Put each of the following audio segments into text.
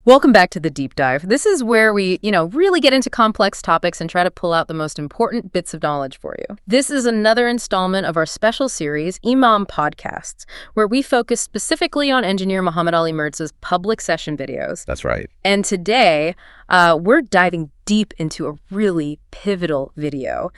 Welcome back to the deep dive. This is where we, really get into complex topics and try to pull out the most important bits of knowledge for you. This is another installment of our special series, Emam Podcasts, where we focus specifically on Engineer Mohammad Ali Mirza's public session videos. That's right. And today, we're diving deep into a really pivotal video.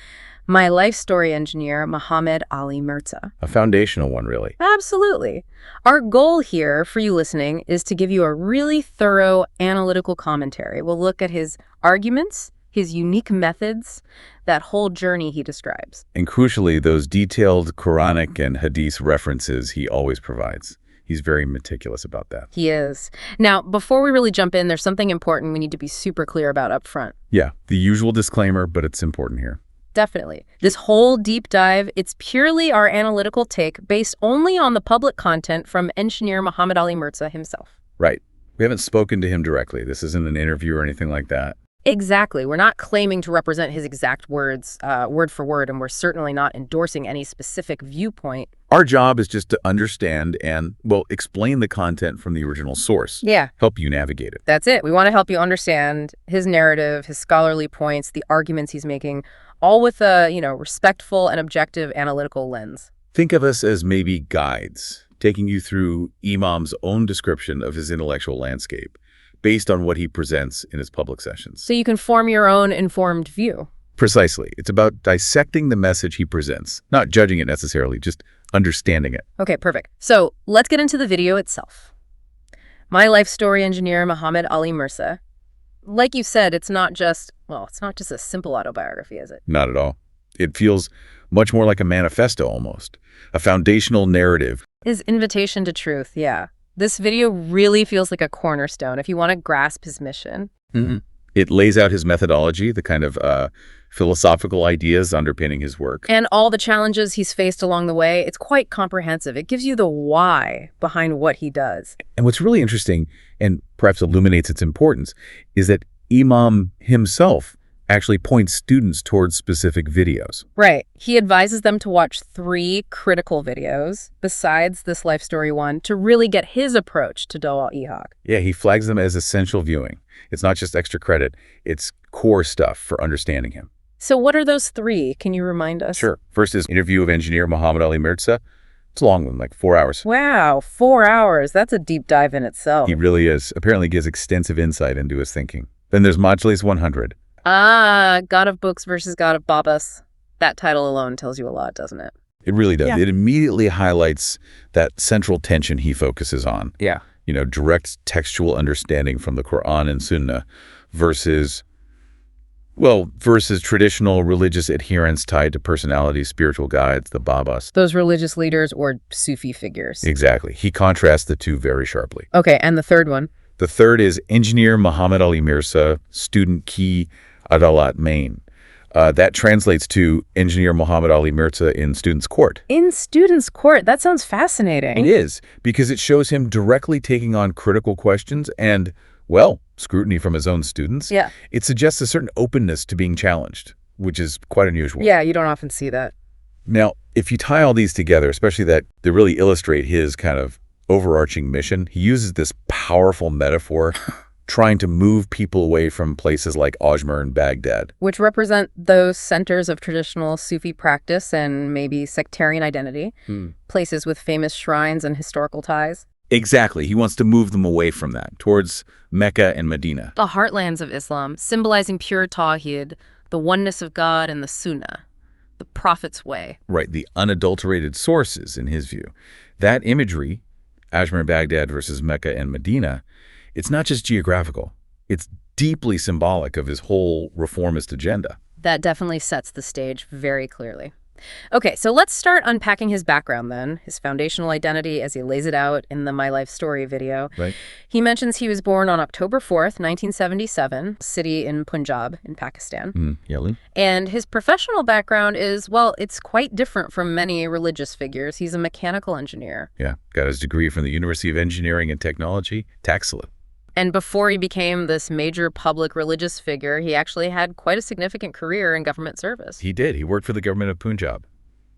My life story engineer, Mohammad Ali Mirza. A foundational one, really. Absolutely. Our goal here for you listening is to give you a really thorough analytical commentary. We'll look at his arguments, his unique methods, that whole journey he describes. And crucially, those detailed Quranic and Hadith references he always provides. He's very meticulous about that. He is. Now, before we really jump in, there's something important we need to be super clear about up front. Yeah, the usual disclaimer, but it's important here. Definitely. This whole deep dive, it's purely our analytical take based only on the public content from Engineer Mohammad Ali Mirza himself. Right. We haven't spoken to him directly. This isn't an interview or anything like that. Exactly. We're not claiming to represent his exact words, word for word, and we're certainly not endorsing any specific viewpoint. Our job is just to understand and, explain the content from the original source. Yeah. Help you navigate it. That's it. We want to help you understand his narrative, his scholarly points, the arguments he's making, all with a, respectful and objective analytical lens. Think of us as maybe guides, taking you through Imam's own description of his intellectual landscape, based on what he presents in his public sessions. So you can form your own informed view. Precisely. It's about dissecting the message he presents, not judging it necessarily, just understanding it. Okay, perfect. So let's get into the video itself. My life story engineer, Mohammad Ali Mirza. Like you said, it's not just a simple autobiography, is it? Not at all. It feels much more like a manifesto almost, a foundational narrative. His invitation to truth, yeah. This video really feels like a cornerstone if you want to grasp his mission. Mm-hmm. It lays out his methodology, the kind of philosophical ideas underpinning his work. And all the challenges he's faced along the way. It's quite comprehensive. It gives you the why behind what he does. And what's really interesting, and perhaps illuminates its importance, is that Imam himself actually points students towards specific videos. Right. He advises them to watch 3 critical videos, besides this life story one, to really get his approach to Dawah-e-Haq. Yeah, he flags them as essential viewing. It's not just extra credit, it's core stuff for understanding him. So what are those 3? Can you remind us? Sure. First is interview of Engineer Mohammad Ali Mirza. It's a long one, like 4 hours. Wow, 4 hours. That's a deep dive in itself. He really is. Apparently gives extensive insight into his thinking. Then there's Majlis 100. God of Books versus God of Babas. That title alone tells you a lot, doesn't it? It really does. Yeah. It immediately highlights that central tension he focuses on. Yeah. Direct textual understanding from the Quran and Sunnah versus traditional religious adherence tied to personalities, spiritual guides, the Babas. Those religious leaders or Sufi figures. Exactly. He contrasts the two very sharply. Okay, and the third one? The third is Engineer Mohammad Ali Mirza, Student Key Adalat Main. That translates to Engineer Mohammad Ali Mirza in Student's Court. In Student's Court? That sounds fascinating. It is, because it shows him directly taking on critical questions and, scrutiny from his own students. Yeah. It suggests a certain openness to being challenged, which is quite unusual. Yeah, you don't often see that. Now, if you tie all these together, especially that they really illustrate his kind of overarching mission, he uses this powerful metaphor trying to move people away from places like Ajmer and Baghdad. Which represent those centers of traditional Sufi practice and maybe sectarian identity, places with famous shrines and historical ties. Exactly. He wants to move them away from that, towards Mecca and Medina. The heartlands of Islam, symbolizing pure Tawhid, the oneness of God and the Sunnah, the Prophet's way. Right, the unadulterated sources, in his view. That imagery, Ajmer and Baghdad versus Mecca and Medina, it's not just geographical. It's deeply symbolic of his whole reformist agenda. That definitely sets the stage very clearly. Okay, so let's start unpacking his background then, his foundational identity as he lays it out in the My Life Story video. Right. He mentions he was born on October 4th, 1977, city in Punjab in Pakistan. And his professional background is, it's quite different from many religious figures. He's a mechanical engineer. Yeah, got his degree from the University of Engineering and Technology, Taxila. And before he became this major public religious figure, he actually had quite a significant career in government service. He did. He worked for the government of Punjab.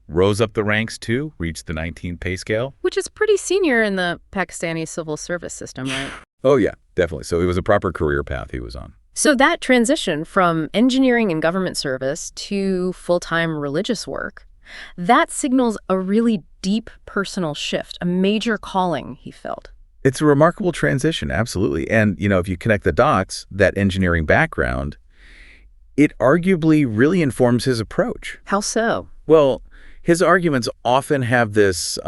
Rose up the ranks, too, reached the 19 pay scale. Which is pretty senior in the Pakistani civil service system, right? Oh, yeah, definitely. So it was a proper career path he was on. So that transition from engineering and government service to full-time religious work, that signals a really deep personal shift, a major calling he felt. It's a remarkable transition, absolutely. And, if you connect the dots, that engineering background, it arguably really informs his approach. How so? Well, his arguments often have this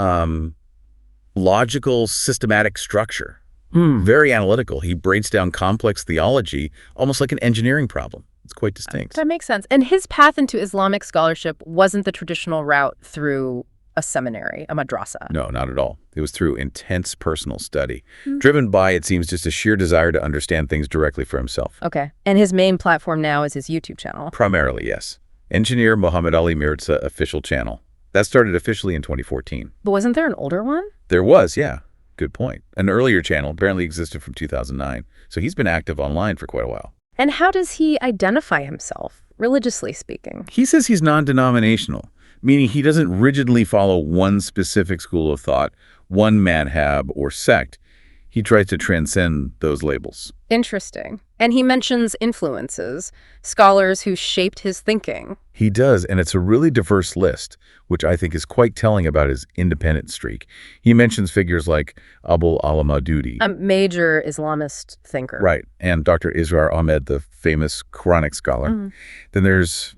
logical, systematic structure. Very analytical. He breaks down complex theology almost like an engineering problem. It's quite distinct. That makes sense. And his path into Islamic scholarship wasn't the traditional route through a seminary, a madrasa. No, not at all. It was through intense personal study, driven by, it seems, just a sheer desire to understand things directly for himself. Okay. And his main platform now is his YouTube channel. Primarily, yes. Engineer Mohammad Ali Mirza official channel. That started officially in 2014. But wasn't there an older one? There was, yeah. Good point. An earlier channel apparently existed from 2009, so he's been active online for quite a while. And how does he identify himself, religiously speaking? He says he's non-denominational, meaning he doesn't rigidly follow one specific school of thought, one madhab or sect. He tries to transcend those labels. Interesting. And he mentions influences, scholars who shaped his thinking. He does, and it's a really diverse list, which I think is quite telling about his independent streak. He mentions figures like Abul al-Maududi. A major Islamist thinker. Right, and Dr. Israr Ahmed, the famous Quranic scholar. Then there's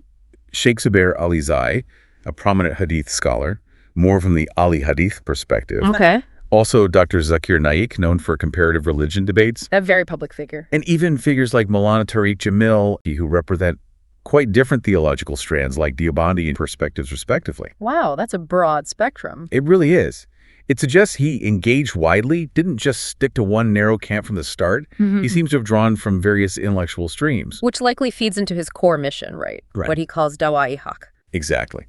Sheikh Zubair Alizai, a prominent hadith scholar, more from the Ali hadith perspective. Okay. Also, Dr. Zakir Naik, known for comparative religion debates. A very public figure. And even figures like Maulana Tariq Jamil, who represent quite different theological strands like Deobandi perspectives, respectively. Wow, that's a broad spectrum. It really is. It suggests he engaged widely, didn't just stick to one narrow camp from the start. He seems to have drawn from various intellectual streams. Which likely feeds into his core mission, right? What he calls dawa'i haq. Exactly.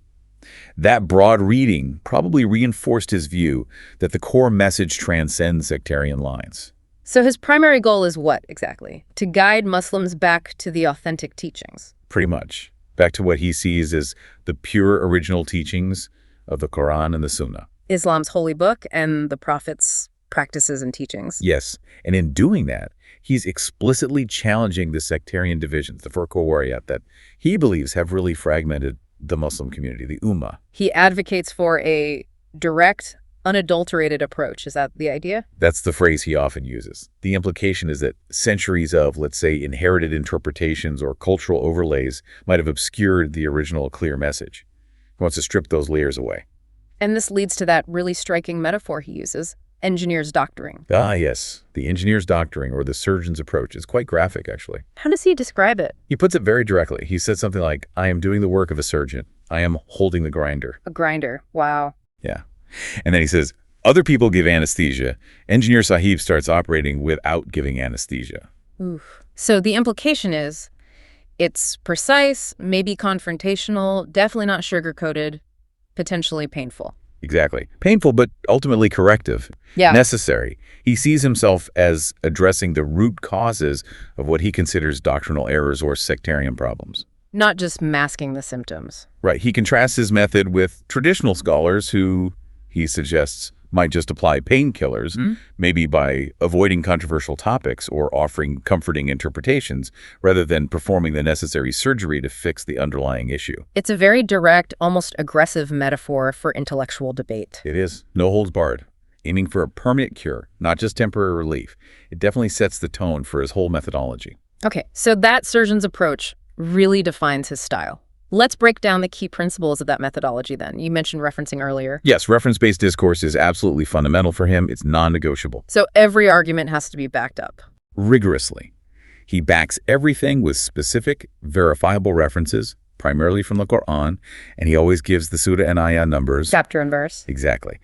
That broad reading probably reinforced his view that the core message transcends sectarian lines. So his primary goal is what, exactly? To guide Muslims back to the authentic teachings. Pretty much. Back to what he sees as the pure original teachings of the Quran and the Sunnah. Islam's holy book and the Prophet's practices and teachings. Yes, and in doing that, he's explicitly challenging the sectarian divisions, the Firqas that he believes have really fragmented the Muslim community, the Ummah. He advocates for a direct, unadulterated approach. Is that the idea? That's the phrase he often uses. The implication is that centuries of, let's say, inherited interpretations or cultural overlays might have obscured the original clear message. He wants to strip those layers away. And this leads to that really striking metaphor he uses, engineer's doctoring. Ah, yes. The engineer's doctoring, or the surgeon's approach, is quite graphic, actually. How does he describe it? He puts it very directly. He said something like, I am doing the work of a surgeon. I am holding the grinder. A grinder. Wow. Yeah. And then he says, other people give anesthesia. Engineer Sahib starts operating without giving anesthesia. Oof. So the implication is it's precise, maybe confrontational, definitely not sugar-coated, potentially painful. Exactly. Painful, but ultimately corrective. Yeah. Necessary. He sees himself as addressing the root causes of what he considers doctrinal errors or sectarian problems. Not just masking the symptoms. Right. He contrasts his method with traditional scholars who, he suggests, might just apply painkillers, maybe by avoiding controversial topics or offering comforting interpretations, rather than performing the necessary surgery to fix the underlying issue. It's a very direct, almost aggressive metaphor for intellectual debate. It is. No holds barred. Aiming for a permanent cure, not just temporary relief. It definitely sets the tone for his whole methodology. Okay, so that surgeon's approach really defines his style. Let's break down the key principles of that methodology then. You mentioned referencing earlier. Yes, reference-based discourse is absolutely fundamental for him. It's non-negotiable. So every argument has to be backed up. Rigorously. He backs everything with specific, verifiable references, primarily from the Quran, and he always gives the surah and ayah numbers. Chapter and verse. Exactly.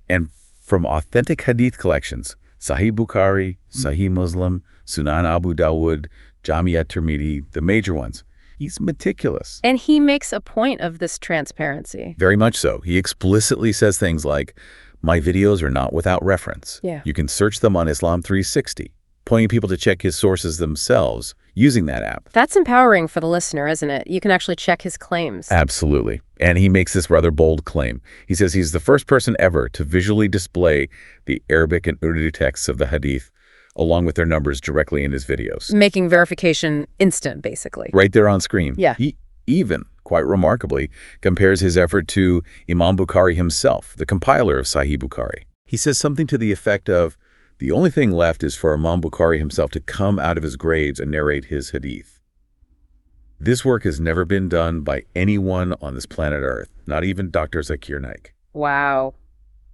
And from authentic hadith collections, Sahih Bukhari, Sahih Muslim, Sunan Abu Dawud, Jami at-Tirmidhi, the major ones. He's meticulous. And he makes a point of this transparency. Very much so. He explicitly says things like, my videos are not without reference. Yeah. You can search them on Islam 360, pointing people to check his sources themselves using that app. That's empowering for the listener, isn't it? You can actually check his claims. Absolutely. And he makes this rather bold claim. He says he's the first person ever to visually display the Arabic and Urdu texts of the Hadith along with their numbers directly in his videos. Making verification instant, basically. Right there on screen. Yeah. He even, quite remarkably, compares his effort to Imam Bukhari himself, the compiler of Sahih Bukhari. He says something to the effect of, the only thing left is for Imam Bukhari himself to come out of his graves and narrate his hadith. This work has never been done by anyone on this planet Earth, not even Dr. Zakir Naik. Wow.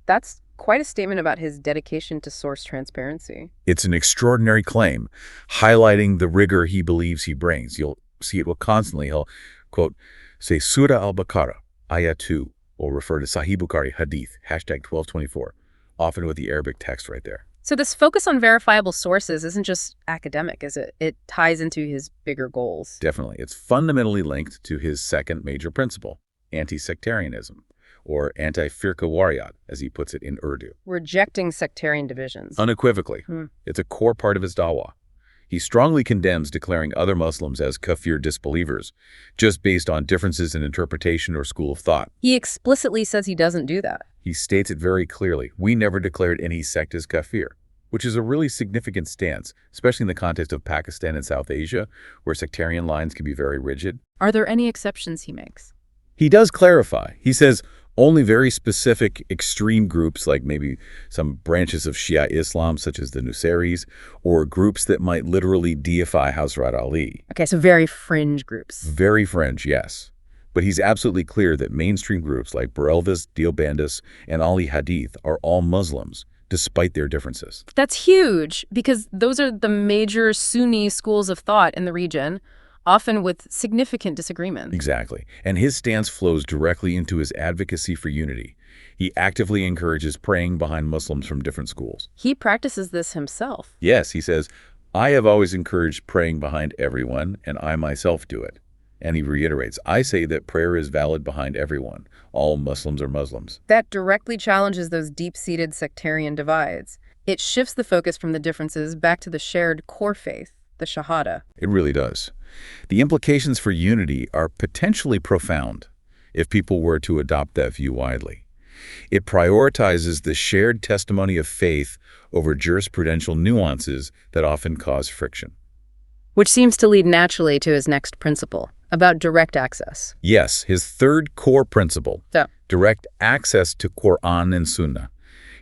That's quite a statement about his dedication to source transparency. It's an extraordinary claim, highlighting the rigor he believes he brings. You'll see it constantly. He'll, quote, say Surah al-Baqarah, Ayah 2, or refer to Sahih Bukhari Hadith, hashtag 1224, often with the Arabic text right there. So this focus on verifiable sources isn't just academic, is it? It ties into his bigger goals. Definitely. It's fundamentally linked to his second major principle, anti-sectarianism, or anti-firqa wariyat, as he puts it in Urdu. Rejecting sectarian divisions. Unequivocally. It's a core part of his dawah. He strongly condemns declaring other Muslims as kafir disbelievers, just based on differences in interpretation or school of thought. He explicitly says he doesn't do that. He states it very clearly. We never declared any sect as kafir, which is a really significant stance, especially in the context of Pakistan and South Asia, where sectarian lines can be very rigid. Are there any exceptions he makes? He does clarify. He says only very specific extreme groups, like maybe some branches of Shia Islam, such as the Nusayris, or groups that might literally deify Hazrat Ali. Okay, so very fringe groups. Very fringe, yes. But he's absolutely clear that mainstream groups like Barelvis, Deobandis, and Ali Hadith are all Muslims, despite their differences. That's huge, because those are the major Sunni schools of thought in the region, often with significant disagreement. Exactly. And his stance flows directly into his advocacy for unity. He actively encourages praying behind Muslims from different schools. He practices this himself. Yes, he says, I have always encouraged praying behind everyone, and I myself do it. And he reiterates, I say that prayer is valid behind everyone. All Muslims are Muslims. That directly challenges those deep-seated sectarian divides. It shifts the focus from the differences back to the shared core faith, the Shahada. It really does. The implications for unity are potentially profound if people were to adopt that view widely. It prioritizes the shared testimony of faith over jurisprudential nuances that often cause friction. Which seems to lead naturally to his next principle, about direct access. Yes, his third core principle, direct access to Quran and Sunnah.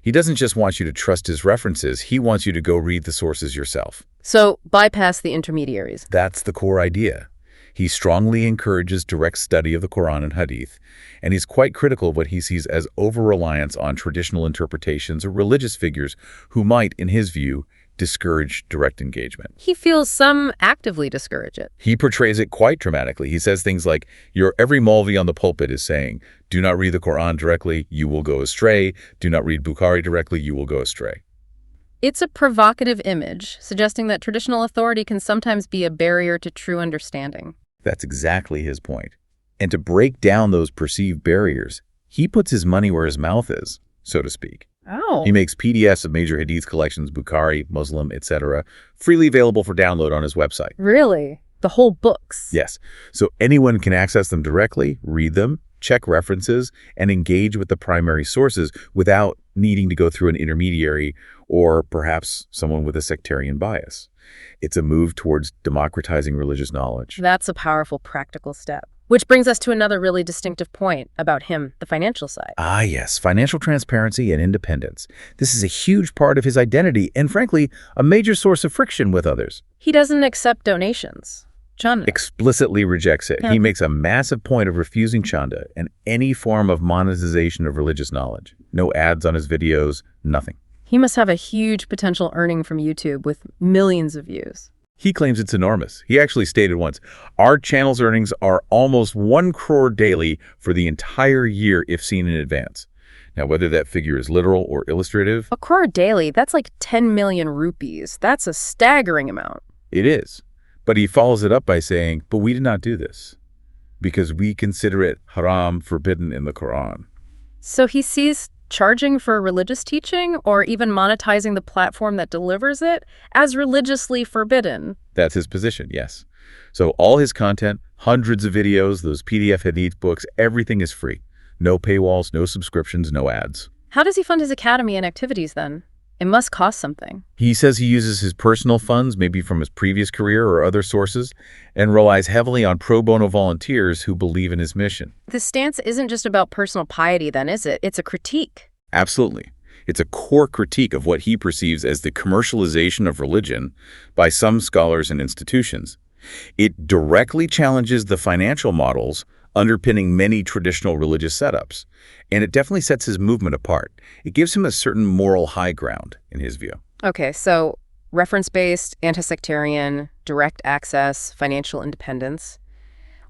He doesn't just want you to trust his references, he wants you to go read the sources yourself. So bypass the intermediaries. That's the core idea. He strongly encourages direct study of the Quran and Hadith, and he's quite critical of what he sees as over-reliance on traditional interpretations or religious figures who might, in his view, discourage direct engagement. He feels some actively discourage it. He portrays it quite dramatically. He says things like, every Maulvi on the pulpit is saying, do not read the Quran directly, you will go astray. Do not read Bukhari directly, you will go astray. It's a provocative image, suggesting that traditional authority can sometimes be a barrier to true understanding. That's exactly his point. And to break down those perceived barriers, he puts his money where his mouth is, so to speak. Oh. He makes PDFs of major hadith collections, Bukhari, Muslim, etc., freely available for download on his website. Really? The whole books? Yes. So anyone can access them directly, read them, check references, and engage with the primary sources without needing to go through an intermediary or perhaps someone with a sectarian bias. It's a move towards democratizing religious knowledge. That's a powerful practical step. Which brings us to another really distinctive point about him, the financial side. Ah, yes, financial transparency and independence. This is a huge part of his identity and, frankly, a major source of friction with others. He doesn't accept donations. Chanda. Explicitly rejects it. Yeah. He makes a massive point of refusing chanda and any form of monetization of religious knowledge. No ads on his videos, nothing. He must have a huge potential earning from YouTube with millions of views. He claims it's enormous. He actually stated once, our channel's earnings are almost 1 crore daily for the entire year if seen in advance. Now, whether that figure is literal or illustrative, A crore daily, that's like 10 million rupees. That's a staggering amount. it is. But he follows it up by saying, but we did not do this because we consider it haram, forbidden in the Quran. So he sees charging for religious teaching or even monetizing the platform that delivers it as religiously forbidden. That's his position, yes. So all his content, hundreds of videos, those PDF hadith books, everything is free. No paywalls, no subscriptions, no ads. How does he fund his academy and activities then? It must cost something. He says he uses his personal funds, maybe from his previous career or other sources, and relies heavily on pro bono volunteers who believe in his mission. This stance isn't just about personal piety then, is it? It's a critique. Absolutely. It's a core critique of what he perceives as the commercialization of religion by some scholars and institutions. It directly challenges the financial models underpinning many traditional religious setups, and it definitely sets his movement apart. It gives him a certain moral high ground, in his view. Okay, so reference-based, anti-sectarian, direct access, financial independence.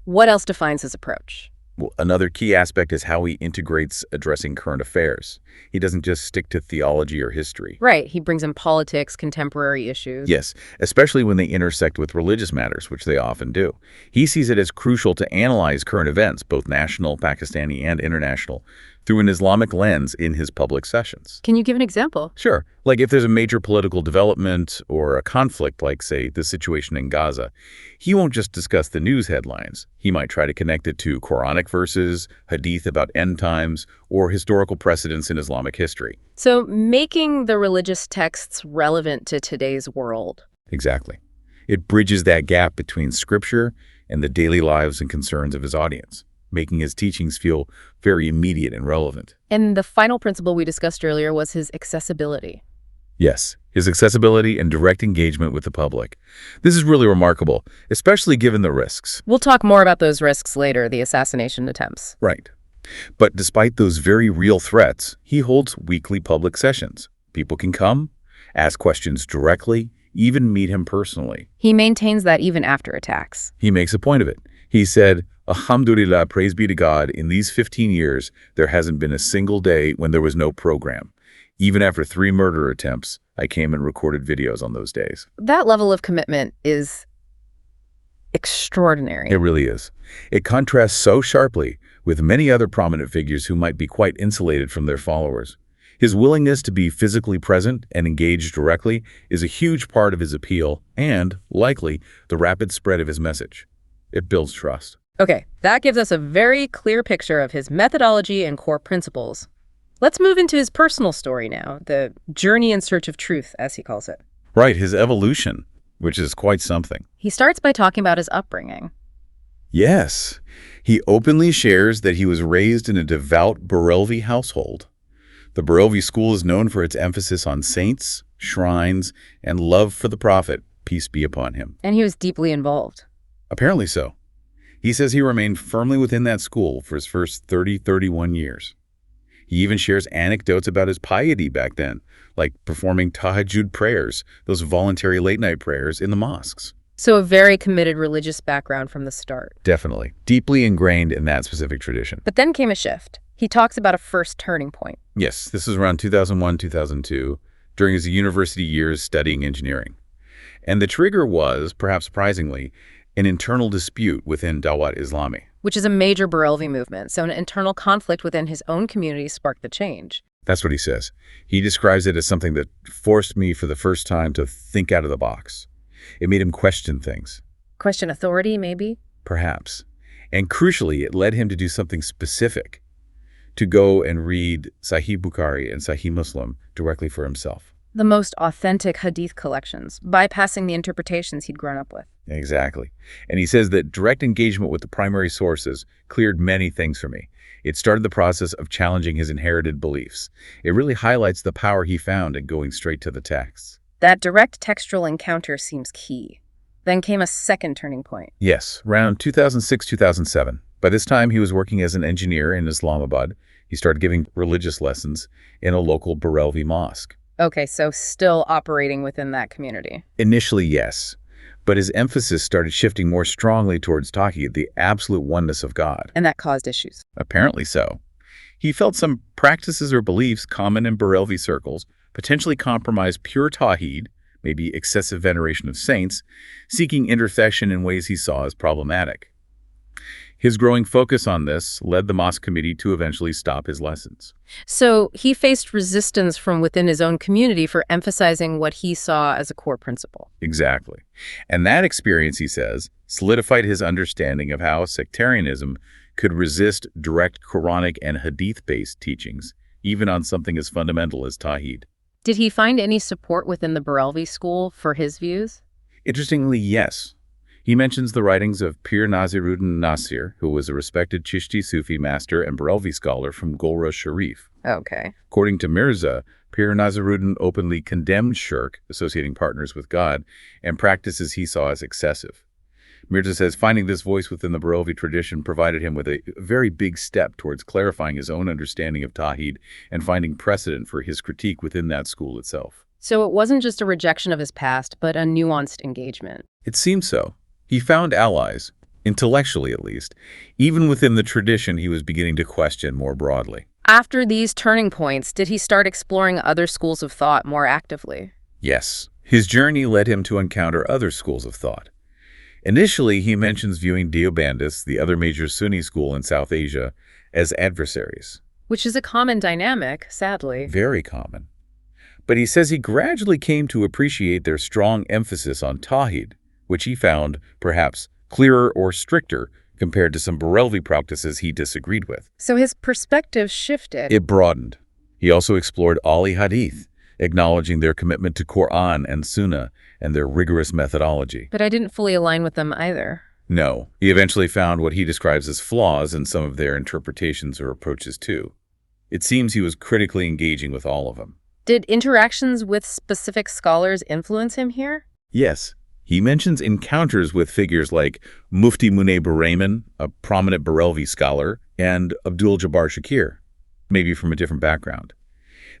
What else defines his approach? Well, another key aspect is how he integrates addressing current affairs. He doesn't just stick to theology or history. Right, he brings in politics, contemporary issues. Yes, especially when they intersect with religious matters, which they often do. He sees it as crucial to analyze current events, both national, Pakistani, and international, through an Islamic lens in his public sessions. Can you give an example? Sure. Like if there's a major political development or a conflict, like, say, the situation in Gaza, he won't just discuss the news headlines. He might try to connect it to Quranic verses, hadith about end times, or historical precedents in Islamic history. So making the religious texts relevant to today's world. Exactly. It bridges that gap between scripture and the daily lives and concerns of his audience, making his teachings feel very immediate and relevant. And the final principle we discussed earlier was his accessibility. Yes, his accessibility and direct engagement with the public. This is really remarkable, especially given the risks. We'll talk more about those risks later, the assassination attempts. Right. But despite those very real threats, he holds weekly public sessions. People can come, ask questions directly, even meet him personally. He maintains that even after attacks. He makes a point of it. He said, "Alhamdulillah, praise be to God, in these 15 years, there hasn't been a single day when there was no program. Even after 3 murder attempts, I came and recorded videos on those days." That level of commitment is extraordinary. It really is. It contrasts so sharply with many other prominent figures who might be quite insulated from their followers. His willingness to be physically present and engage directly is a huge part of his appeal and, likely, the rapid spread of his message. It builds trust. Okay, that gives us a very clear picture of his methodology and core principles. Let's move into his personal story now, the journey in search of truth, as he calls it. Right, his evolution, which is quite something. He starts by talking about his upbringing. Yes, he openly shares that he was raised in a devout Barelvi household. The Barelvi school is known for its emphasis on saints, shrines, and love for the Prophet, peace be upon him. And he was deeply involved. Apparently so. He says he remained firmly within that school for his first 31 years. He even shares anecdotes about his piety back then, like performing tahajjud prayers, those voluntary late-night prayers in the mosques. So a very committed religious background from the start. Definitely. Deeply ingrained in that specific tradition. But then came a shift. He talks about a first turning point. Yes, this was around 2001, 2002, during his university years studying engineering. And the trigger was, perhaps surprisingly, an internal dispute within Dawat Islami. Which is a major Barelvi movement, so an internal conflict within his own community sparked the change. That's what he says. He describes it as something that forced me for the first time to think out of the box. It made him question things. Question authority, maybe? Perhaps. And crucially, it led him to do something specific, to go and read Sahih Bukhari and Sahih Muslim directly for himself. The most authentic hadith collections, bypassing the interpretations he'd grown up with. Exactly. And he says that direct engagement with the primary sources cleared many things for me. It started the process of challenging his inherited beliefs. It really highlights the power he found in going straight to the texts. That direct textual encounter seems key. Then came a second turning point. Yes, around 2006, 2007. By this time, he was working as an engineer in Islamabad. He started giving religious lessons in a local Barelvi mosque. Okay, so still operating within that community. Initially, yes. But his emphasis started shifting more strongly towards Tawhid, the absolute oneness of God. And that caused issues. Apparently so. He felt some practices or beliefs common in Barelvi circles potentially compromised pure Tawhid, maybe excessive veneration of saints, seeking intercession in ways he saw as problematic. His growing focus on this led the mosque committee to eventually stop his lessons. So he faced resistance from within his own community for emphasizing what he saw as a core principle. Exactly. And that experience, he says, solidified his understanding of how sectarianism could resist direct Quranic and hadith-based teachings, even on something as fundamental as Tawhid. Did he find any support within the Barelvi school for his views? Interestingly, yes. He mentions the writings of Pir Naziruddin Nasir, who was a respected Chishti Sufi master and Barelvi scholar from Golra Sharif. Okay. According to Mirza, Pir Naziruddin openly condemned shirk, associating partners with God, and practices he saw as excessive. Mirza says finding this voice within the Barelvi tradition provided him with a very big step towards clarifying his own understanding of Tawhid and finding precedent for his critique within that school itself. So it wasn't just a rejection of his past, but a nuanced engagement. It seems so. He found allies, intellectually at least, even within the tradition he was beginning to question more broadly. After these turning points, did he start exploring other schools of thought more actively? Yes. His journey led him to encounter other schools of thought. Initially, he mentions viewing Deobandis, the other major Sunni school in South Asia, as adversaries. Which is a common dynamic, sadly. Very common. But he says he gradually came to appreciate their strong emphasis on Tawhid, which he found, perhaps, clearer or stricter compared to some Barelvi practices he disagreed with. So his perspective shifted. It broadened. He also explored Ali Hadith, acknowledging their commitment to Quran and Sunnah and their rigorous methodology. But I didn't fully align with them either. No, he eventually found what he describes as flaws in some of their interpretations or approaches too. It seems he was critically engaging with all of them. Did interactions with specific scholars influence him here? Yes. He mentions encounters with figures like Mufti Munay Burayman, a prominent Barelvi scholar, and Abdul Jabbar Shakir, maybe from a different background.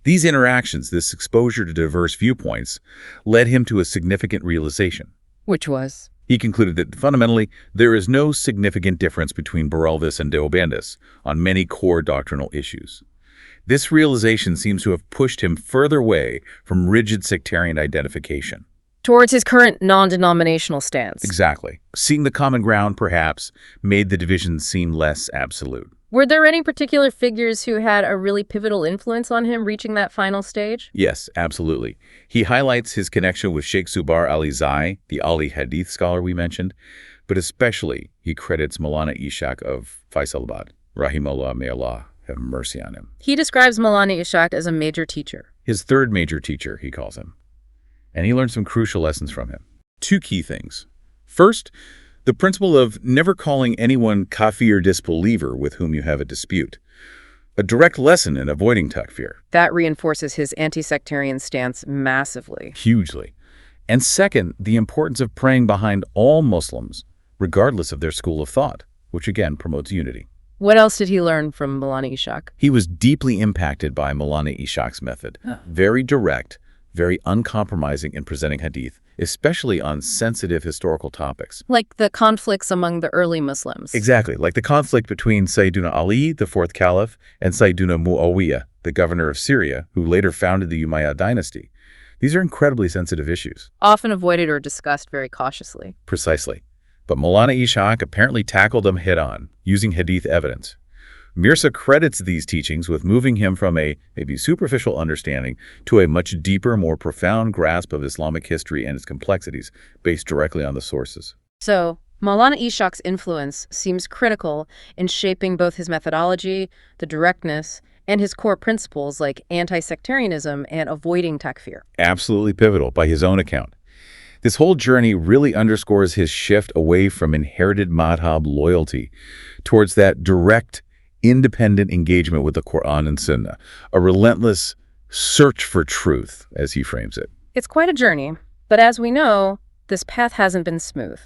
These interactions, this exposure to diverse viewpoints, led him to a significant realization. Which was? He concluded that fundamentally, there is no significant difference between Barelvis and Deobandis on many core doctrinal issues. This realization seems to have pushed him further away from rigid sectarian identification. Towards his current non-denominational stance. Exactly. Seeing the common ground, perhaps, made the divisions seem less absolute. Were there any particular figures who had a really pivotal influence on him reaching that final stage? Yes, absolutely. He highlights his connection with Sheikh Zubair Ali Zai, the Ali Hadith scholar we mentioned, but especially he credits Maulana Ishaq of Faisalabad. Rahimullah, may Allah have mercy on him. He describes Maulana Ishaq as a major teacher. His third major teacher, he calls him. And he learned some crucial lessons from him. Two key things. First, the principle of never calling anyone kafir or disbeliever with whom you have a dispute. A direct lesson in avoiding takfir. That reinforces his anti-sectarian stance massively. Hugely. And second, the importance of praying behind all Muslims, regardless of their school of thought, which again promotes unity. What else did he learn from Maulana Ishaq? He was deeply impacted by Maulana Ishaq's method. Very direct, very uncompromising in presenting hadith, especially on sensitive historical topics. Like the conflicts among the early Muslims. Exactly, like the conflict between Sayyiduna Ali, the fourth caliph, and Sayyiduna Muawiyah, the governor of Syria, who later founded the Umayyad dynasty. These are incredibly sensitive issues. Often avoided or discussed very cautiously. Precisely. But Maulana Ishaq apparently tackled them head-on, using hadith evidence. Mirza credits these teachings with moving him from a maybe superficial understanding to a much deeper, more profound grasp of Islamic history and its complexities, based directly on the sources. So, Maulana Ishaq's influence seems critical in shaping both his methodology, the directness, and his core principles like anti-sectarianism and avoiding takfir. Absolutely pivotal by his own account. This whole journey really underscores his shift away from inherited madhab loyalty towards that direct, independent engagement with the Quran and Sunnah, a relentless search for truth, as he frames it. It's quite a journey, but as we know, this path hasn't been smooth.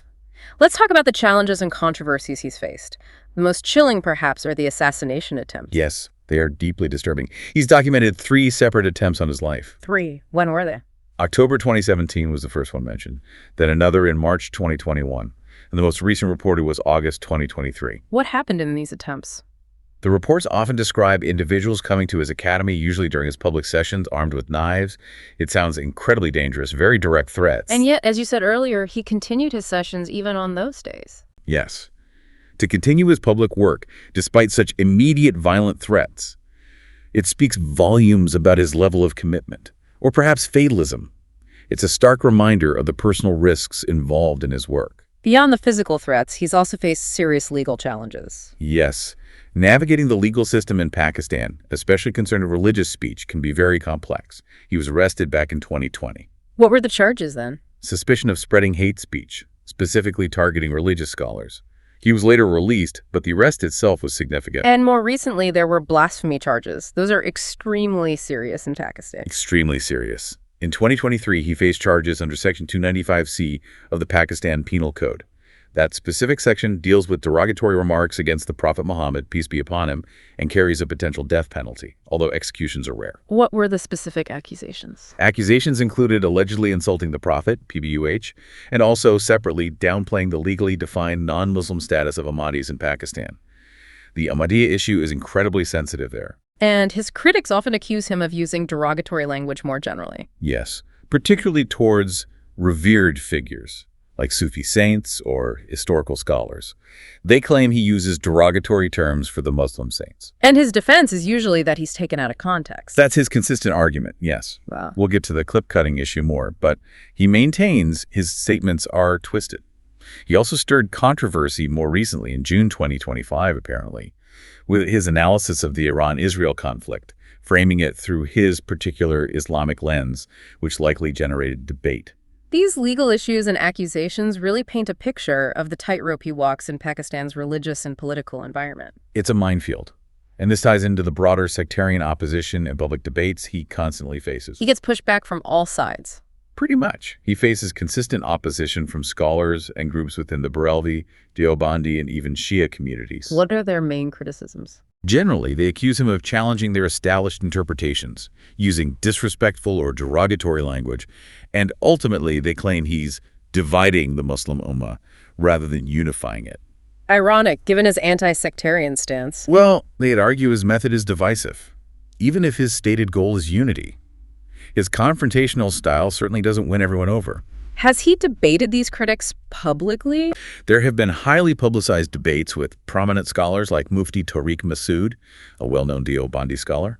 Let's talk about the challenges and controversies he's faced. The most chilling, perhaps, are the assassination attempts. Yes, they are deeply disturbing. He's documented 3 separate attempts on his life. 3. When were they? October 2017 was the first one mentioned, then another in March 2021, and the most recent reported was August 2023. What happened in these attempts? The reports often describe individuals coming to his academy, usually during his public sessions, armed with knives. It sounds incredibly dangerous, very direct threats. And yet, as you said earlier, he continued his sessions even on those days. Yes. To continue his public work, despite such immediate violent threats, it speaks volumes about his level of commitment, or perhaps fatalism. It's a stark reminder of the personal risks involved in his work. Beyond the physical threats, he's also faced serious legal challenges. Yes. Navigating the legal system in Pakistan, especially concerning religious speech, can be very complex. He was arrested back in 2020. What were the charges then? Suspicion of spreading hate speech, specifically targeting religious scholars. He was later released, but the arrest itself was significant. And more recently, there were blasphemy charges. Those are extremely serious in Pakistan. Extremely serious. In 2023, he faced charges under Section 295C of the Pakistan Penal Code. That specific section deals with derogatory remarks against the Prophet Muhammad, peace be upon him, and carries a potential death penalty, although executions are rare. What were the specific accusations? Accusations included allegedly insulting the Prophet, PBUH, and also, separately, downplaying the legally defined non-Muslim status of Ahmadis in Pakistan. The Ahmadiyya issue is incredibly sensitive there. And his critics often accuse him of using derogatory language more generally. Yes, particularly towards revered figures, like Sufi saints or historical scholars. They claim he uses derogatory terms for the Muslim saints. And his defense is usually that he's taken out of context. That's his consistent argument, yes. Wow. We'll get to the clip-cutting issue more, but he maintains his statements are twisted. He also stirred controversy more recently, in June 2025, apparently, with his analysis of the Iran-Israel conflict, framing it through his particular Islamic lens, which likely generated debate. These legal issues and accusations really paint a picture of the tightrope he walks in Pakistan's religious and political environment. It's a minefield. And this ties into the broader sectarian opposition and public debates he constantly faces. He gets pushed back from all sides. Pretty much. He faces consistent opposition from scholars and groups within the Barelvi, Deobandi, and even Shia communities. What are their main criticisms? Generally, they accuse him of challenging their established interpretations, using disrespectful or derogatory language, and ultimately they claim he's dividing the Muslim Ummah rather than unifying it. Ironic, given his anti-sectarian stance. Well, they'd argue his method is divisive, even if his stated goal is unity. His confrontational style certainly doesn't win everyone over. Has he debated these critics publicly? There have been highly publicized debates with prominent scholars like Mufti Tariq Masood, a well-known Deobandi scholar,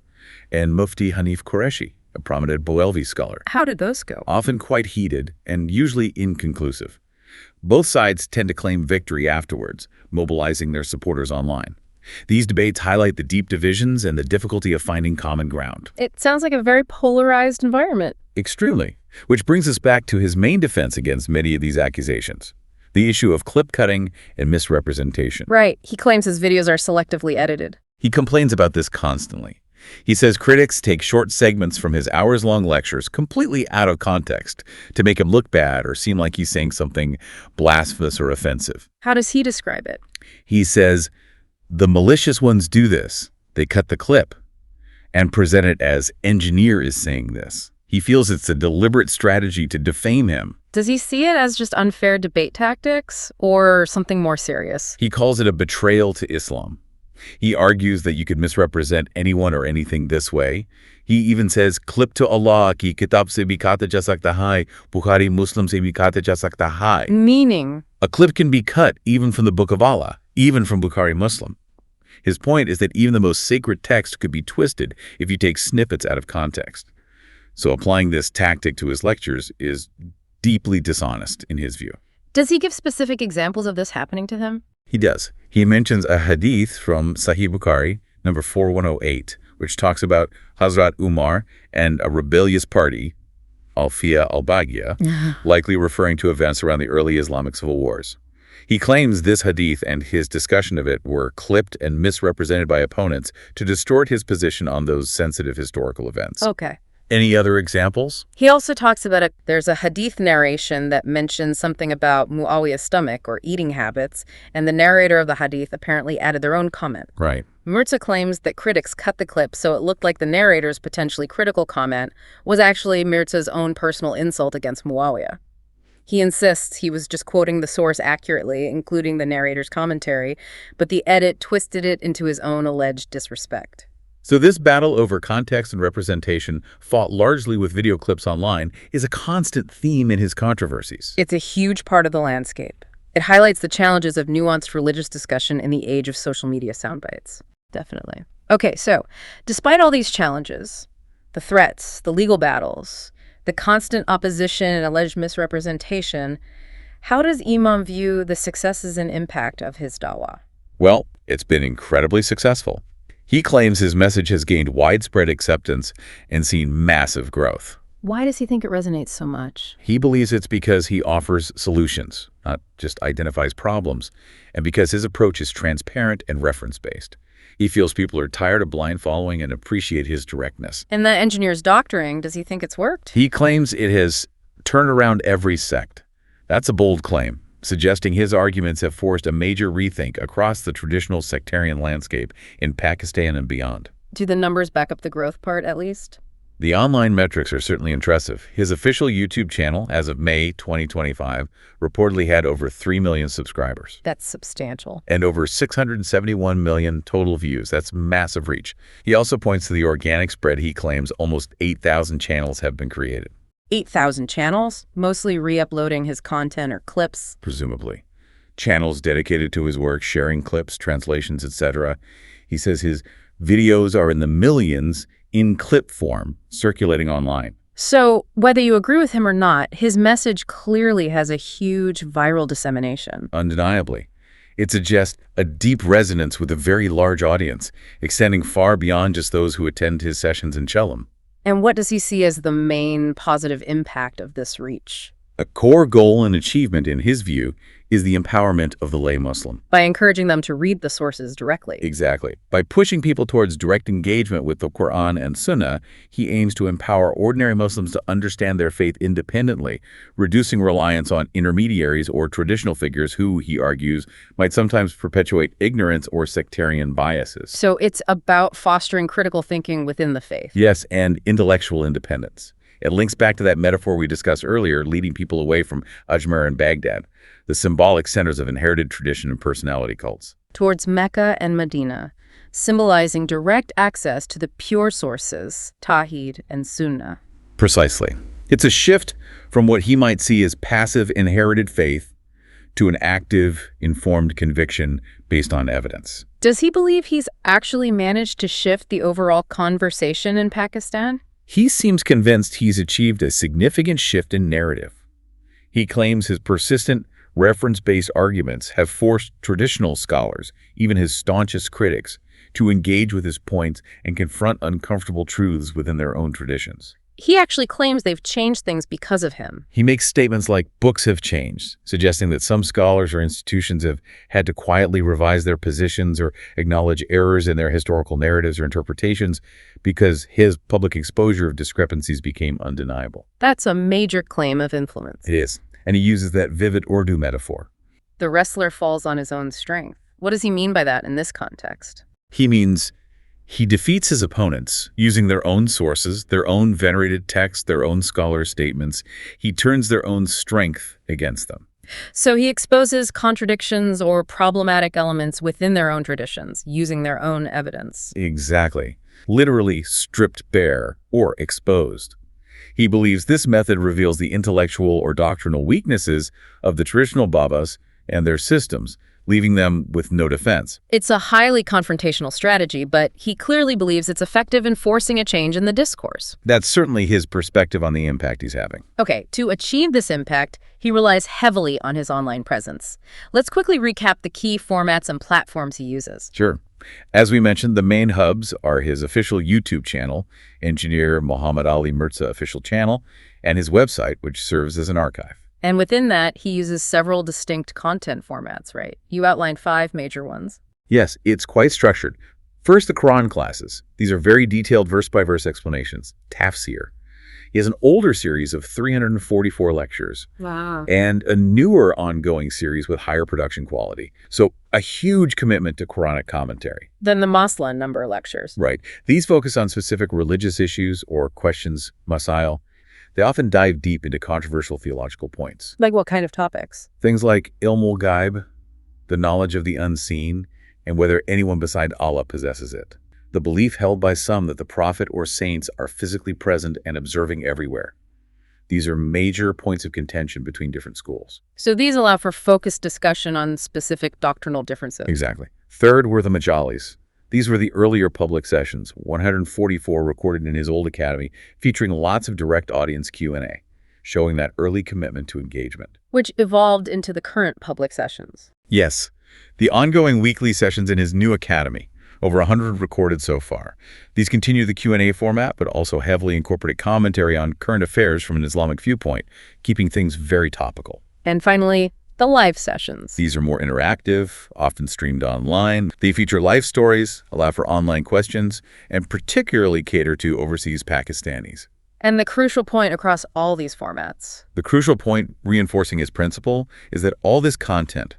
and Mufti Hanif Qureshi, a prominent Barelvi scholar. How did those go? Often quite heated and usually inconclusive. Both sides tend to claim victory afterwards, mobilizing their supporters online. These debates highlight the deep divisions and the difficulty of finding common ground. It sounds like a very polarized environment. Extremely. Which brings us back to his main defense against many of these accusations, the issue of clip cutting and misrepresentation. Right. He claims his videos are selectively edited. He complains about this constantly. He says critics take short segments from his hours-long lectures completely out of context to make him look bad or seem like he's saying something blasphemous or offensive. How does he describe it? He says, the malicious ones do this. They cut the clip and present it as Engineer is saying this. He feels it's a deliberate strategy to defame him. Does he see it as just unfair debate tactics or something more serious? He calls it a betrayal to Islam. He argues that you could misrepresent anyone or anything this way. He even says, clip to Allah ki kitab se bhi kata ja sakta hai, Bukhari Muslim se bhi kata ja sakta hai. Meaning? A clip can be cut even from the Book of Allah, even from Bukhari Muslim. His point is that even the most sacred text could be twisted if you take snippets out of context. So applying this tactic to his lectures is deeply dishonest in his view. Does he give specific examples of this happening to him? He does. He mentions a hadith from Sahih Bukhari, number 4108, which talks about Hazrat Umar and a rebellious party, Al-Fiya al-Baghiya, likely referring to events around the early Islamic civil wars. He claims this hadith and his discussion of it were clipped and misrepresented by opponents to distort his position on those sensitive historical events. Okay. Any other examples? He also talks about there's a hadith narration that mentions something about Muawiyah's stomach or eating habits, and the narrator of the hadith apparently added their own comment. Right. Mirza claims that critics cut the clip so it looked like the narrator's potentially critical comment was actually Mirza's own personal insult against Muawiyah. He insists he was just quoting the source accurately, including the narrator's commentary, but the edit twisted it into his own alleged disrespect. So this battle over context and representation, fought largely with video clips online, is a constant theme in his controversies. It's a huge part of the landscape. It highlights the challenges of nuanced religious discussion in the age of social media soundbites. Definitely. Okay, so despite all these challenges, the threats, the legal battles, the constant opposition and alleged misrepresentation, how does Emam view the successes and impact of his dawah? Well, it's been incredibly successful. He claims his message has gained widespread acceptance and seen massive growth. Why does he think it resonates so much? He believes it's because he offers solutions, not just identifies problems, and because his approach is transparent and reference-based. He feels people are tired of blind following and appreciate his directness. And the engineer's doctoring, does he think it's worked? He claims it has turned around every sect. That's a bold claim, suggesting his arguments have forced a major rethink across the traditional sectarian landscape in Pakistan and beyond. Do the numbers back up the growth part, at least? The online metrics are certainly impressive. His official YouTube channel, as of May 2025, reportedly had over 3 million subscribers. That's substantial. And over 671 million total views. That's massive reach. He also points to the organic spread he claims almost 8,000 channels have been created. 8,000 channels? Mostly re-uploading his content or clips? Presumably. Channels dedicated to his work, sharing clips, translations, etc. He says his videos are in the millions in clip form, circulating online. So, whether you agree with him or not, his message clearly has a huge viral dissemination. Undeniably. It suggests a deep resonance with a very large audience, extending far beyond just those who attend his sessions in Chelm. And what does he see as the main positive impact of this reach? A core goal and achievement, in his view, is the empowerment of the lay Muslim. By encouraging them to read the sources directly. Exactly. By pushing people towards direct engagement with the Quran and Sunnah, he aims to empower ordinary Muslims to understand their faith independently, reducing reliance on intermediaries or traditional figures who, he argues, might sometimes perpetuate ignorance or sectarian biases. So it's about fostering critical thinking within the faith. Yes, and intellectual independence. It links back to that metaphor we discussed earlier, leading people away from Ajmer and Baghdad, the symbolic centers of inherited tradition and personality cults, towards Mecca and Medina, symbolizing direct access to the pure sources, Tawhid and Sunnah. Precisely. It's a shift from what he might see as passive inherited faith to an active, informed conviction based on evidence. Does he believe he's actually managed to shift the overall conversation in Pakistan? He seems convinced he's achieved a significant shift in narrative. He claims his persistent, reference-based arguments have forced traditional scholars, even his staunchest critics, to engage with his points and confront uncomfortable truths within their own traditions. He actually claims they've changed things because of him. He makes statements like books have changed, suggesting that some scholars or institutions have had to quietly revise their positions or acknowledge errors in their historical narratives or interpretations because his public exposure of discrepancies became undeniable. That's a major claim of influence. It is. And he uses that vivid Urdu metaphor. The wrestler falls on his own strength. What does he mean by that in this context? He means he defeats his opponents using their own sources, their own venerated texts, their own scholar statements. He turns their own strength against them. So he exposes contradictions or problematic elements within their own traditions, using their own evidence. Exactly. Literally stripped bare or exposed. He believes this method reveals the intellectual or doctrinal weaknesses of the traditional Babas and their systems, leaving them with no defense. It's a highly confrontational strategy, but he clearly believes it's effective in forcing a change in the discourse. That's certainly his perspective on the impact he's having. Okay, to achieve this impact, he relies heavily on his online presence. Let's quickly recap the key formats and platforms he uses. Sure. As we mentioned, the main hubs are his official YouTube channel, Engineer Mohammad Ali Mirza official channel, and his website, which serves as an archive. And within that, he uses several distinct content formats, right? You outlined 5 major ones. Yes, it's quite structured. First, the Quran classes. These are very detailed verse-by-verse explanations, tafsir. He has an older series of 344 lectures. Wow. And a newer ongoing series with higher production quality. So a huge commitment to Quranic commentary. Then the Masla number lectures. Right. These focus on specific religious issues or questions, masail. They often dive deep into controversial theological points. Like what kind of topics? Things like ilmul ghaib, the knowledge of the unseen, and whether anyone beside Allah possesses it. The belief held by some that the prophet or saints are physically present and observing everywhere. These are major points of contention between different schools. So these allow for focused discussion on specific doctrinal differences. Exactly. Third were the majalis. These were the earlier public sessions, 144 recorded in his old academy, featuring lots of direct audience Q&A, showing that early commitment to engagement. Which evolved into the current public sessions. Yes. The ongoing weekly sessions in his new academy, over 100 recorded so far. These continue the Q&A format, but also heavily incorporate commentary on current affairs from an Islamic viewpoint, keeping things very topical. And finally, the live sessions. These are more interactive, often streamed online. They feature life stories, allow for online questions, and particularly cater to overseas Pakistanis. And the crucial point across all these formats. The crucial point, reinforcing his principle, is that all this content,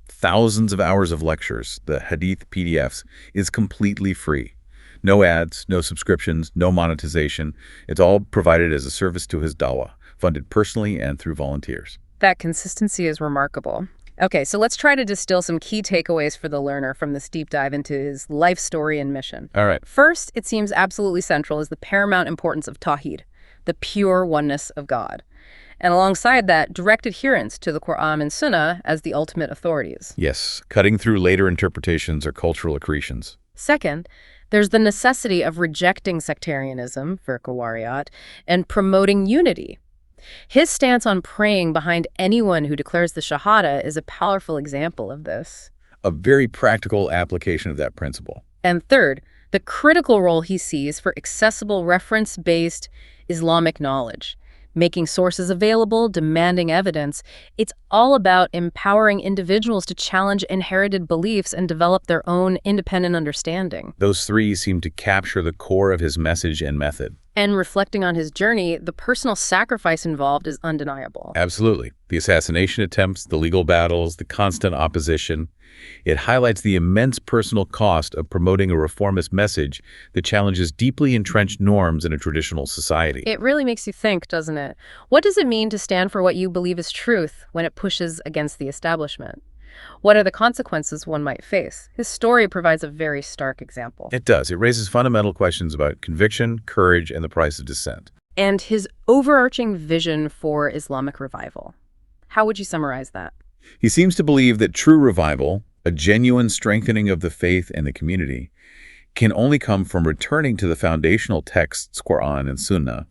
thousands of hours of lectures, the Hadith PDFs, is completely free. No ads, no subscriptions, no monetization. It's all provided as a service to his dawah, funded personally and through volunteers. That consistency is remarkable. Okay, so let's try to distill some key takeaways for the learner from this deep dive into his life story and mission. All right. First, it seems absolutely central is the paramount importance of Tawheed, the pure oneness of God. And alongside that, direct adherence to the Quran and Sunnah as the ultimate authorities. Yes, cutting through later interpretations or cultural accretions. Second, there's the necessity of rejecting sectarianism, Firqawariat, and promoting unity. His stance on praying behind anyone who declares the Shahada is a powerful example of this. A very practical application of that principle. And third, the critical role he sees for accessible reference-based Islamic knowledge. Making sources available, demanding evidence. It's all about empowering individuals to challenge inherited beliefs and develop their own independent understanding. Those three seem to capture the core of his message and method. And reflecting on his journey, the personal sacrifice involved is undeniable. Absolutely. The assassination attempts, the legal battles, the constant opposition. It highlights the immense personal cost of promoting a reformist message that challenges deeply entrenched norms in a traditional society. It really makes you think, doesn't it? What does it mean to stand for what you believe is truth when it pushes against the establishment? What are the consequences one might face? His story provides a very stark example. It does. It raises fundamental questions about conviction, courage, and the price of dissent. And his overarching vision for Islamic revival. How would you summarize that? He seems to believe that true revival, a genuine strengthening of the faith and the community, can only come from returning to the foundational texts, Quran and Sunnah,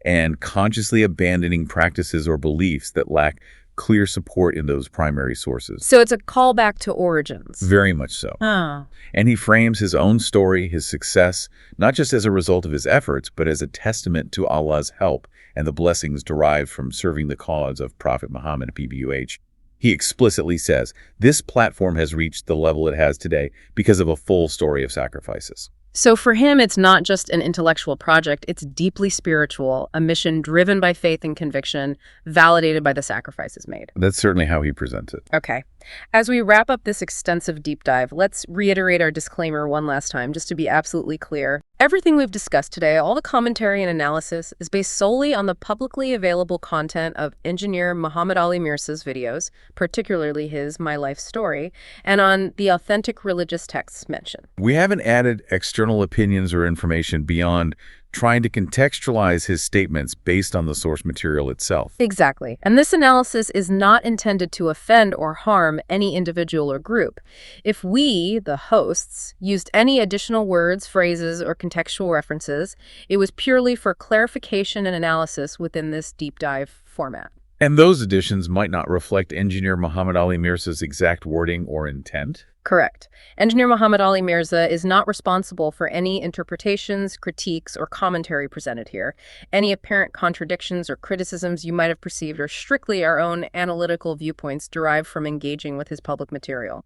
and consciously abandoning practices or beliefs that lack clear support in those primary sources. So it's a callback to origins. Very much so. Oh. And he frames his own story, his success, not just as a result of his efforts, but as a testament to Allah's help and the blessings derived from serving the cause of Prophet Muhammad, PBUH. He explicitly says, this platform has reached the level it has today because of a full story of sacrifices. So for him, it's not just an intellectual project, it's deeply spiritual, a mission driven by faith and conviction, validated by the sacrifices made. That's certainly how he presents it. Okay. As we wrap up this extensive deep dive, let's reiterate our disclaimer one last time, just to be absolutely clear. Everything we've discussed today, all the commentary and analysis, is based solely on the publicly available content of Engineer Mohammad Ali Mirza's videos, particularly his My Life Story, and on the authentic religious texts mentioned. We haven't added external opinions or information beyond trying to contextualize his statements based on the source material itself. Exactly. And this analysis is not intended to offend or harm any individual or group. If we, the hosts, used any additional words, phrases, or contextual references, it was purely for clarification and analysis within this deep dive format. And those additions might not reflect Engineer Mohammad Ali Mirza's exact wording or intent? Correct. Engineer Mohammad Ali Mirza is not responsible for any interpretations, critiques, or commentary presented here. Any apparent contradictions or criticisms you might have perceived are strictly our own analytical viewpoints derived from engaging with his public material.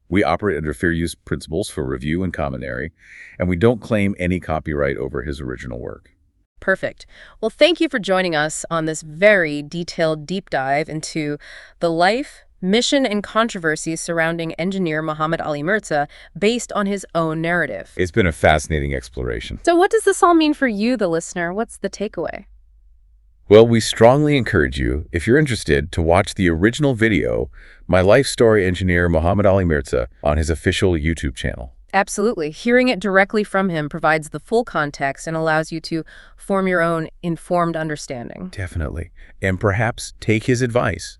We operate under fair use principles for review and commentary, and we don't claim any copyright over his original work. Perfect. Well, thank you for joining us on this very detailed deep dive into the life, mission, and controversies surrounding Engineer Mohammad Ali Mirza based on his own narrative. It's been a fascinating exploration. So what does this all mean for you, the listener? What's the takeaway? Well, we strongly encourage you, if you're interested, to watch the original video, My Life Story Engineer Mohammad Ali Mirza, on his official YouTube channel. Absolutely. Hearing it directly from him provides the full context and allows you to form your own informed understanding. Definitely. And perhaps take his advice.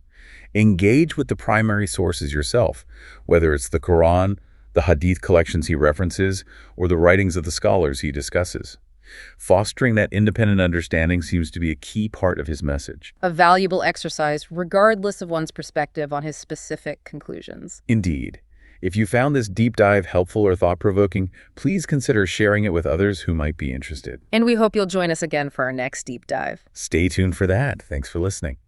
Engage with the primary sources yourself, whether it's the Quran, the Hadith collections he references, or the writings of the scholars he discusses. Fostering that independent understanding seems to be a key part of his message. A valuable exercise, regardless of one's perspective on his specific conclusions. Indeed. If you found this deep dive helpful or thought-provoking, please consider sharing it with others who might be interested. And we hope you'll join us again for our next deep dive. Stay tuned for that. Thanks for listening.